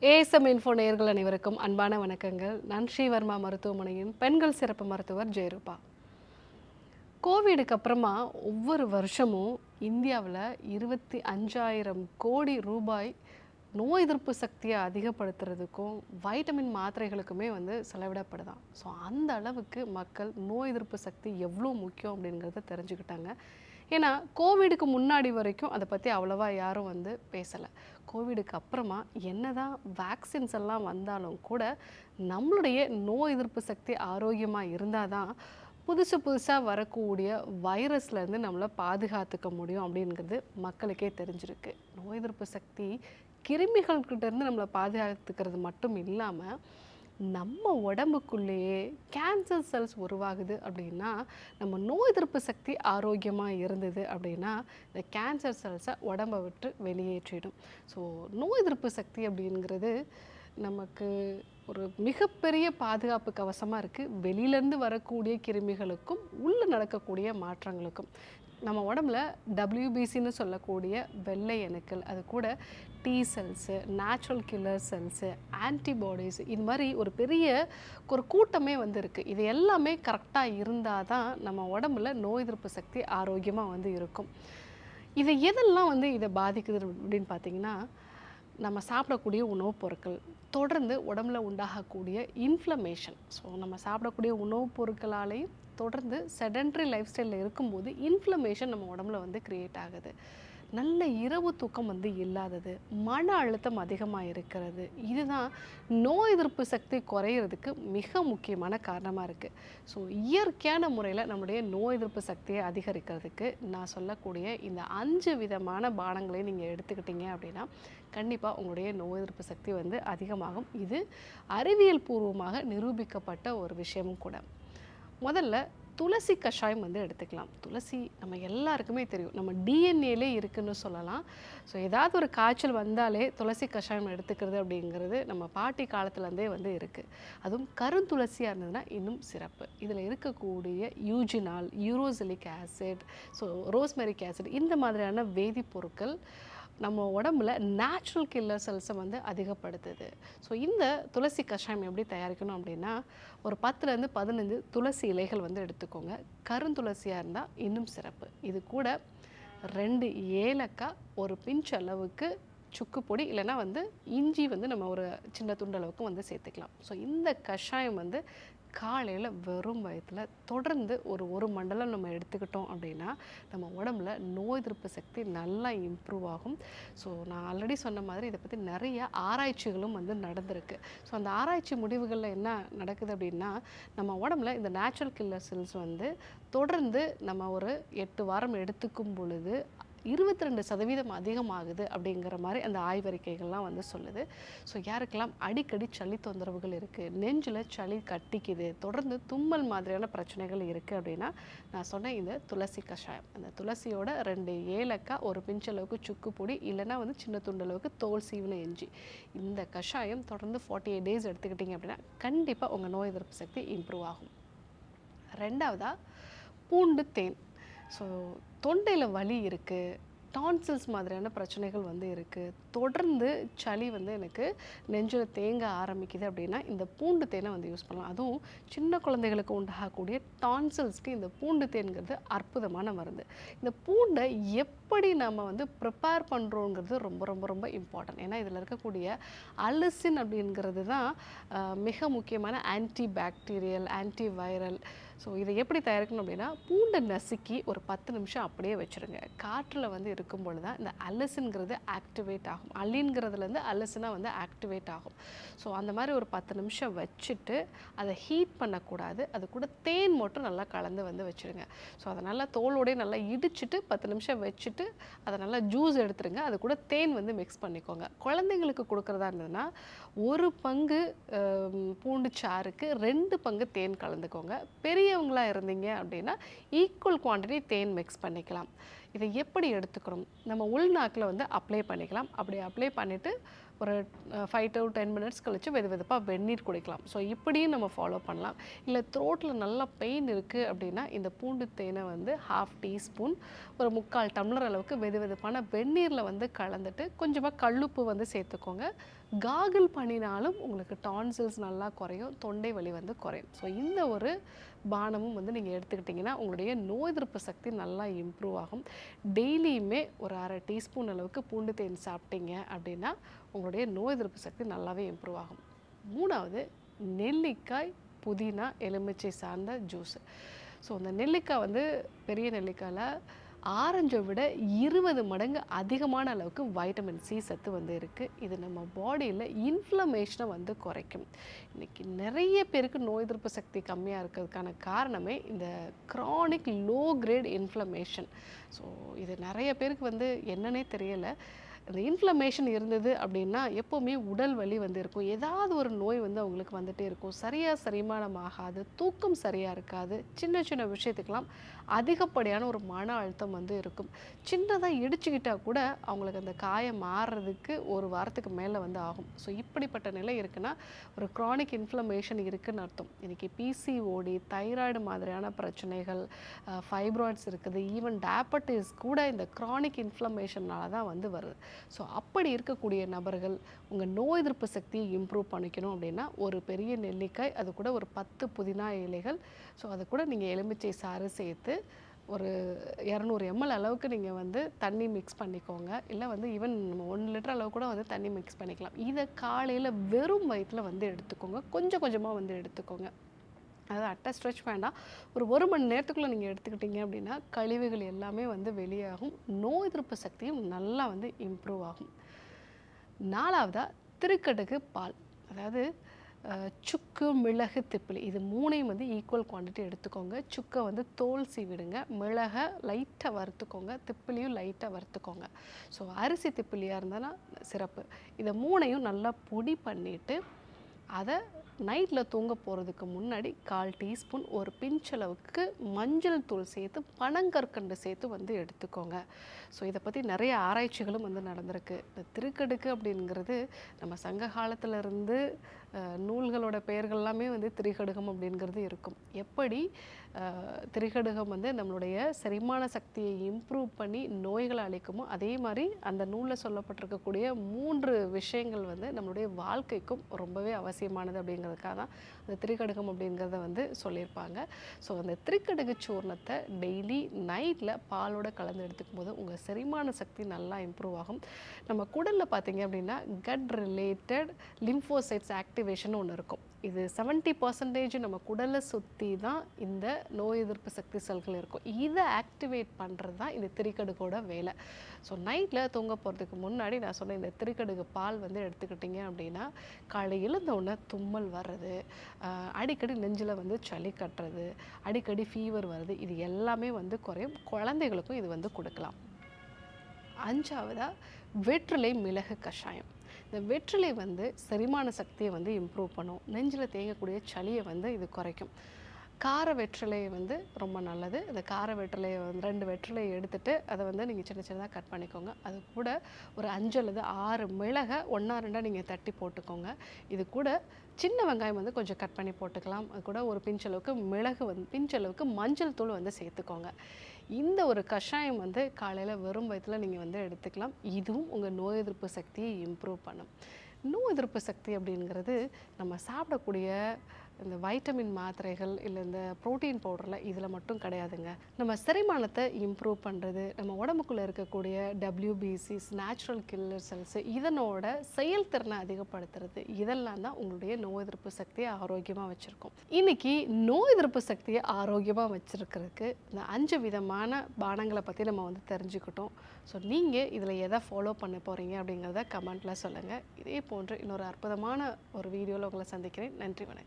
ASM info நேயர்கள் அனைவருக்கும் அன்பான வணக்கங்கள். நான் ஸ்ரீவர்மா மருத்துவமனையின் பெண்கள் சிறப்பு மருத்துவர் ஜெயரூபா. கோவிடுக்கு அப்புறமா ஒவ்வொரு வருஷமும் இந்தியாவில் 25,000 கோடி ரூபாய் நோய் எதிர்ப்பு சக்தியை அதிகப்படுத்துறதுக்கும் வைட்டமின் மாத்திரைகளுக்குமே செலவிடப்படுதாம். ஸோ அந்த அளவுக்கு மக்கள் நோய் எதிர்ப்பு சக்தி எவ்வளோ முக்கியம் அப்படிங்கிறத தெரிஞ்சுக்கிட்டாங்க. ஏன்னா கோவிடுக்கு முன்னாடி வரைக்கும் அதை பற்றி அவ்வளோவா யாரும் பேசலை. கோவிடுக்கு அப்புறமா என்னதான் வேக்சின்ஸ் எல்லாம் வந்தாலும் கூட நம்மளுடைய நோய் எதிர்ப்பு சக்தி ஆரோக்கியமாக இருந்தால் தான் புதுசாக வரக்கூடிய வைரஸ்லேருந்து நம்மளை பாதுகாத்துக்க முடியும் அப்படிங்கிறது மக்களுக்கே தெரிஞ்சிருக்கு. நோய் எதிர்ப்பு சக்தி கிருமிகள்கிட்டேருந்து நம்மளை பாதுகாத்துக்கிறது மட்டும் இல்லாமல் நம்ம உடம்புக்குள்ளேயே கேன்சர் செல்ஸ் உருவாகுது அப்படின்னா, நம்ம நோய் எதிர்ப்பு சக்தி ஆரோக்கியமாக இருந்தது அப்படின்னா இந்த கேன்சர் செல்ஸை உடம்பை விட்டு வெளியேற்றிடும். ஸோ நோய் எதிர்ப்பு சக்தி அப்படிங்கிறது நமக்கு ஒரு மிகப்பெரிய பாதுகாப்பு கவசமாக இருக்குது. வெளியிலேருந்து வரக்கூடிய கிருமிகளுக்கும் உள்ளே நடக்கக்கூடிய மாற்றங்களுக்கும் நம்ம உடம்புல WBCன்னு சொல்லக்கூடிய வெள்ளை அணுக்கள், அது கூட T cells, natural killer cells, antibodies, இது மாதிரி ஒரு பெரிய கூட்டமே இருக்குது. இது எல்லாமே கரெக்டாக இருந்தால் தான் நம்ம உடம்புல நோய் எதிர்ப்பு சக்தி ஆரோக்கியமாக இருக்கும். இதை எதெல்லாம் இதை பாதிக்குது அப்படின்னு பார்த்தீங்கன்னா, நம்ம சாப்பிடக்கூடிய உணவுப் பொருட்கள், தொடர்ந்து உடம்புல உண்டாகக்கூடிய இன்ஃப்ளமேஷன். ஸோ நம்ம சாப்பிடக்கூடிய உணவுப் பொருட்களாலேயும் தொடர்ந்து செடன்ட்ரி லைஃப் ஸ்டைலில் இருக்கும்போது இன்ஃப்ளமேஷன் நம்ம உடம்புல க்ரியேட் ஆகுது. நல்ல இரவு தூக்கம் இல்லாதது, மன அழுத்தம் அதிகமாக இருக்கிறது, இதுதான் நோய் எதிர்ப்பு சக்தி குறையிறதுக்கு மிக முக்கியமான காரணமாக இருக்குது. ஸோ இயற்கையான முறையில் நம்முடைய நோய் எதிர்ப்பு சக்தியை அதிகரிக்கிறதுக்கு நான் சொல்லக்கூடிய இந்த 5 விதமான பானங்களை நீங்கள் எடுத்துக்கிட்டீங்க அப்படின்னா கண்டிப்பாக உங்களுடைய நோய் எதிர்ப்பு சக்தி அதிகமாகும். இது அறிவியல் பூர்வமாக நிரூபிக்கப்பட்ட ஒரு விஷயமும் கூட. முதல்ல துளசி கஷாயம் எடுத்துக்கலாம். துளசி நம்ம எல்லாருக்குமே தெரியும், நம்ம டிஎன்ஏலே இருக்குன்னு சொல்லலாம். ஸோ ஏதாவது ஒரு காய்ச்சல் வந்தாலே துளசி கஷாயம் எடுத்துக்கிறது அப்படிங்கிறது நம்ம பாட்டி காலத்துலேருந்தே இருக்குது. அதுவும் கருந்துளசியாக இருந்ததுன்னா இன்னும் சிறப்பு. இதில் இருக்கக்கூடிய யூஜினால், யூரோசிலிக் ஆசிட், ஸோ ரோஸ்மெரிக் ஆசிட், இந்த மாதிரியான வேதிப்பொருட்கள் நம்ம உடம்புல நேச்சுரல் கில்லர் செல்ஸை அதிகப்படுத்துது. ஸோ இந்த துளசி கஷாயம் எப்படி தயாரிக்கணும் அப்படின்னா, ஒரு 10லேருந்து 15 துளசி இலைகள் எடுத்துக்கோங்க. கருந்துளசியாக இருந்தால் இன்னும் சிறப்பு. இது கூட 2 ஏலக்காய், ஒரு பிஞ்ச் அளவுக்கு சுக்கு பொடி, இல்லைனா இஞ்சி நம்ம ஒரு சின்ன துண்டளவுக்கு சேர்த்துக்கலாம். ஸோ இந்த கஷாயம் காலையில் வெறும் வயிற்றில் தொடர்ந்து ஒரு மண்டலம் நம்ம எடுத்துக்கிட்டோம் அப்படின்னா நம்ம உடம்புல நோய் எதிர்ப்பு சக்தி நல்லா இம்ப்ரூவ் ஆகும். ஸோ நான் ஆல்ரெடி சொன்ன மாதிரி இதை பற்றி நிறைய ஆராய்ச்சிகளும் நடந்திருக்கு. ஸோ அந்த ஆராய்ச்சி முடிவுகளில் என்ன நடக்குது அப்படின்னா, நம்ம உடம்புல இந்த நேச்சுரல் கில்லர் செல்ஸ் தொடர்ந்து நம்ம ஒரு 8 வாரம் எடுத்துக்கும் பொழுது 22% அதிகமாகுது அப்படிங்கிற மாதிரி அந்த ஆய்வறிக்கைகள்லாம் சொல்லுது. ஸோ யாருக்கெல்லாம் அடிக்கடி சளி தொந்தரவுகள் இருக்குது, நெஞ்சில் சளி கட்டிக்குது, தொடர்ந்து தும்மல் மாதிரியான பிரச்சனைகள் இருக்குது அப்படின்னா நான் சொன்ன இந்த துளசி கஷாயம், அந்த துளசியோட 2 ஏலக்காய், ஒரு பிஞ்சளவுக்கு சுக்கு பொடி, இல்லைனா சின்ன துண்டளவுக்கு தோல் சீவின இஞ்சி, இந்த கஷாயம் தொடர்ந்து 48 டேஸ் எடுத்துக்கிட்டிங்க அப்படின்னா கண்டிப்பாக உங்கள் நோய் எதிர்ப்பு சக்தி இம்ப்ரூவ் ஆகும். 2வதா பூண்டு தேன். ஸோ தொண்டையில் வலி இருக்குது, டான்சில்ஸ் மாதிரியான பிரச்சனைகள் இருக்குது, தொடர்ந்து சளி எனக்கு நெஞ்சில் தேங்க ஆரம்பிக்குது அப்படின்னா இந்த பூண்டு தேனை யூஸ் பண்ணலாம். அதுவும் சின்ன குழந்தைகளுக்கு உண்டாகக்கூடிய டான்சில்ஸ்க்கு இந்த பூண்டு தேன்கிறது அற்புதமான மருந்து. இந்த பூண்டை எப்படி நம்ம ப்ரிப்பேர் பண்ணுறோங்கிறது ரொம்ப ரொம்ப ரொம்ப இம்பார்ட்டன்ட். ஏன்னா இதில் இருக்கக்கூடிய அலிசின் அப்படிங்கிறது தான் மிக முக்கியமான anti bacterial, anti viral. So இதை எப்படி தயாரிக்கணும் அப்படின்னா, பூண்டை நசுக்கி ஒரு 10 நிமிஷம் அப்படியே வச்சுருங்க. காற்றில் இருக்கும் பொழுது தான் இந்த அலிசின்கிறது ஆக்டிவேட் ஆகும். அலின்கிறதுலேருந்து அலிசினாக ஆக்டிவேட் ஆகும். ஸோ அந்த மாதிரி ஒரு 10 நிமிஷம் வச்சுட்டு அதை ஹீட் பண்ணக்கூடாது. அது கூட தேன் மட்டும் நல்லா கலந்து வச்சுருங்க. ஸோ அதை நல்லா தோலோடய நல்லா இடிச்சிட்டு 10 நிமிஷம் வச்சுட்டு அதை நல்லா ஜூஸ் எடுத்துருங்க. அது கூட தேன் மிக்ஸ் பண்ணிக்கோங்க. குழந்தைங்களுக்கு கொடுக்குறதா இருந்ததுன்னா 1 பங்கு பூண்டு சாறுக்கு 2 பங்கு தேன் கலந்துக்கோங்க. பெரியவங்களாக இருந்தீங்க அப்படின்னா ஈக்குவல் குவான்டிட்டி தேன் மிக்ஸ் பண்ணிக்கலாம். இதை எப்படி எடுத்துக்கிறோம், நம்ம உள்நாக்கில் அப்ளை பண்ணிக்கலாம். அப்படி அப்ளை பண்ணிவிட்டு ஒரு 5 to 10 மினிட்ஸ் கழித்து வெதுவெதுப்பாக வெந்நீர் குடிக்கலாம். ஸோ இப்படியும் நம்ம ஃபாலோ பண்ணலாம். இல்லை த்ரோட்டில் நல்லா பெயின் இருக்குது அப்படின்னா இந்த பூண்டு தேனை 1/2 டீஸ்பூன், ஒரு 3/4 டம்ளர் அளவுக்கு வெதுவெதுப்பான வெந்நீரில் கலந்துட்டு கொஞ்சமாக கல்லுப்பு சேர்த்துக்கோங்க. காகிள் பண்ணினாலும் உங்களுக்கு டான்சில்ஸ் நல்லா குறையும், தொண்டை வலி வந்து குறையும். ஸோ இந்த ஒரு பானமும் வந்து நீங்கள் எடுத்துக்கிட்டிங்கன்னா உங்களுடைய நோய் எதிர்ப்பு சக்தி நல்லா இம்ப்ரூவ் ஆகும். டெய்லியுமே ஒரு அரை டீஸ்பூன் அளவுக்கு பூண்டு தேன் சாப்பிட்டீங்க அப்படின்னா உங்களுடைய நோய் எதிர்ப்பு சக்தி நல்லாவே இம்ப்ரூவ் ஆகும். 3வது நெல்லிக்காய், புதினா, எலுமிச்சை சார்ந்த ஜூஸு. ஸோ அந்த நெல்லிக்காய் வந்து பெரிய நெல்லிக்காயில் ஆரஞ்சை விட 20 மடங்கு அதிகமான அளவுக்கு வைட்டமின் சி சத்து வந்து இருக்குது. இது நம்ம பாடியில் இன்ஃப்ளமேஷனை வந்து குறைக்கும். இன்றைக்கி நிறைய பேருக்கு நோய் எதிர்ப்பு சக்தி கம்மியாக இருக்கிறதுக்கான காரணமே இந்த chronic low great inflammation. So இது நிறைய பேருக்கு வந்து என்னன்னே தெரியலை. அந்த இன்ஃப்ளமேஷன் இருந்தது அப்படின்னா எப்போவுமே உடல் வலி வந்து இருக்கும், ஏதாவது ஒரு நோய் வந்து அவங்களுக்கு வந்துகிட்டே இருக்கும், சரியாக செரிமானம் ஆகாது, தூக்கம் சரியாக இருக்காது, சின்ன சின்ன விஷயத்துக்கெல்லாம் அதிகப்படியான ஒரு மன அழுத்தம் வந்து இருக்கும். சின்னதாக இடிச்சுக்கிட்டால் கூட அவங்களுக்கு அந்த காயம் மாறுறதுக்கு ஒரு வாரத்துக்கு மேலே வந்து ஆகும். ஸோ இப்படிப்பட்ட நிலை இருக்குன்னா ஒரு க்ரானிக் இன்ஃப்ளமேஷன் இருக்குதுன்னு அர்த்தம். இன்றைக்கி பிசிஓடி, தைராய்டு மாதிரியான பிரச்சனைகள், ஃபைப்ராய்ட்ஸ் இருக்குது, ஈவன் டயபெட்டிஸ் கூட இந்த க்ரானிக் இன்ஃப்ளமேஷனால் தான் வந்து வருது. ஸோ அப்படி இருக்கக்கூடிய நபர்கள் உங்கள் நோய் எதிர்ப்பு சக்தியை இம்ப்ரூவ் பண்ணிக்கணும் அப்படின்னா ஒரு பெரிய நெல்லிக்காய், அது கூட ஒரு 10 புதினா இலைகள், ஸோ அது கூட நீங்கள் எலுமிச்சை சாறு சேர்த்து ஒரு 200 ml அளவுக்கு நீங்கள் வந்து தண்ணி மிக்ஸ் பண்ணிக்கோங்க. இல்லை வந்து ஈவன் நம்ம 1 லிட்டர் அளவு கூட வந்து தண்ணி மிக்ஸ் பண்ணிக்கலாம். இதை காலையில் வெறும் வயிற்றில் வந்து எடுத்துக்கோங்க, கொஞ்சம் கொஞ்சமாக வந்து எடுத்துக்கோங்க. அதாவது அட்டை ஸ்ட்ரெச் வேண்டாம், ஒரு 1 மணி நேரத்துக்குள்ளே நீங்கள் எடுத்துக்கிட்டீங்க அப்படின்னா கழிவுகள் எல்லாமே வந்து வெளியாகும், நோய் எதிர்ப்பு சக்தியும் நல்லா வந்து இம்ப்ரூவ் ஆகும். 4வதாக திருக்கடுகு பால், அதாவது சுக்கு, மிளகு, திப்பிலி, இது 3ஐயும் வந்து ஈக்குவல் குவான்டிட்டி எடுத்துக்கோங்க. சுக்கை வந்து தோல் சீவிடுங்க, மிளகை லைட்டாக வறுத்துக்கோங்க, திப்பிலியும் லைட்டாக வறுத்துக்கோங்க. ஸோ அரிசி திப்பிலியாக இருந்தாலும் சிறப்பு. இதை 3ஐயும் நல்லா பொடி பண்ணிவிட்டு அதை நைட்டில் தூங்க போகிறதுக்கு முன்னாடி 1/4 டீஸ்பூன் ஒரு பிஞ்ச் அளவுக்கு மஞ்சள் தூள் சேர்த்து பனங்கற்கண்டு சேர்த்து வந்து எடுத்துக்கோங்க. ஸோ இதை பற்றி நிறைய ஆராய்ச்சிகளும் வந்து நடந்திருக்கு. இந்த திருக்கடுக்கு அப்படிங்கிறது நம்ம சங்க காலத்திலேருந்து நூல்களோட பெயர்கள் எல்லாமே வந்து திரிகடுகம் அப்படிங்கிறது இருக்கும். எப்படி திரிகடுகம் வந்து நம்மளுடைய செரிமான சக்தியை இம்ப்ரூவ் பண்ணி நோய்களை அழிக்குமோ அதே மாதிரி அந்த நூலில் சொல்லப்பட்டிருக்கக்கூடிய 3 விஷயங்கள் வந்து நம்மளுடைய வாழ்க்கைக்கும் ரொம்பவே அவசியமானது அப்படிங்கிறதுக்காக தான் அந்த திரிகடுகம் அப்படிங்கிறத வந்து சொல்லியிருப்பாங்க. ஸோ அந்த திரிகடுகு சூர்ணத்தை டெய்லி நைட்டில் பாலோட கலந்து எடுத்துக்கும் போது உங்கள் செரிமான சக்தி நல்லா இம்ப்ரூவ் ஆகும். நம்ம குடலில் பார்த்தீங்க அப்படின்னா கட் ரிலேட்டட் லிம்போசைட்ஸ் ஆக்டிவேஷன் ஒன்று இருக்கும். இது 70% நம்ம குடலை சுற்றி தான் இந்த நோய் எதிர்ப்பு சக்தி செல்கள் இருக்கும். இதை ஆக்டிவேட் பண்ணுறது தான் இந்த திரிகடுகோட வேலை. ஸோ நைட்டில் தூங்க போகிறதுக்கு முன்னாடி நான் சொன்ன இந்த திரிகடுகு பால் வந்து எடுத்துக்கிட்டிங்க அப்படின்னா காலை எழுந்தவுடனே தும்மல் வர்றது, அடிக்கடி நெஞ்சில் வந்து சளி கட்டுறது, அடிக்கடி ஃபீவர் வருது, இது எல்லாமே வந்து குறையும். குழந்தைகளுக்கும் இது வந்து கொடுக்கலாம். 5வதாக வெற்றிலை மிளகு கஷாயம். இந்த வெற்றிலை வந்து செரிமான சக்தியை வந்து இம்ப்ரூவ் பண்ணும், நெஞ்சில் தேங்கக்கூடிய சளியை வந்து இது குறைக்கும். கார வெற்றிலை வந்து ரொம்ப நல்லது. இந்த கார வெற்றிலையை வந்து 2 வெற்றிலையை எடுத்துகிட்டு அதை வந்து நீங்கள் சின்ன சின்னதாக கட் பண்ணிக்கோங்க. அது கூட ஒரு 5 அல்லது 6 மிளகை 1-2 நீங்கள் தட்டி போட்டுக்கோங்க. இது கூட சின்ன வெங்காயம் வந்து கொஞ்சம் கட் பண்ணி போட்டுக்கலாம். அது கூட ஒரு பிஞ்சளவுக்கு மிளகு வந்து பிஞ்சளவுக்கு மஞ்சள் தூள் வந்து சேர்த்துக்கோங்க. இந்த ஒரு கஷாயம் வந்து காலையில் வெறும் வயிற்றில் நீங்கள் வந்து எடுத்துக்கலாம். இதுவும் உங்கள் நோய் எதிர்ப்பு சக்தியை இம்ப்ரூவ் பண்ணும். நோய் எதிர்ப்பு சக்தி அப்படிங்கிறது நம்ம சாப்பிடக்கூடிய இந்த வைட்டமின் மாத்திரைகள் இல்லை இந்த ப்ரோட்டீன் பவுடரில் இதில் மட்டும் கிடையாதுங்க. நம்ம செரிமானத்தை இம்ப்ரூவ் பண்ணுறது, நம்ம உடம்புக்குள்ளே இருக்கக்கூடிய WBCs நேச்சுரல் கில்லர் செல்ஸு இதனோட செயல்திறனை அதிகப்படுத்துறது, இதெல்லாம் தான் உங்களுடைய நோய் எதிர்ப்பு சக்தியை ஆரோக்கியமாக வச்சுருக்கோம். இன்றைக்கி நோய் எதிர்ப்பு சக்தியை ஆரோக்கியமாக வச்சுருக்கிறதுக்கு இந்த 5 விதமான பானங்களை பற்றி நம்ம வந்து தெரிஞ்சுக்கிட்டோம். ஸோ நீங்கள் இதில் எதை ஃபாலோ பண்ண போகிறீங்க அப்படிங்கிறத கமெண்ட்டில் சொல்லுங்கள். இதே போன்று இன்னொரு அற்புதமான ஒரு வீடியோவில் உங்களை சந்திக்கிறேன். நன்றி, வணக்கம்.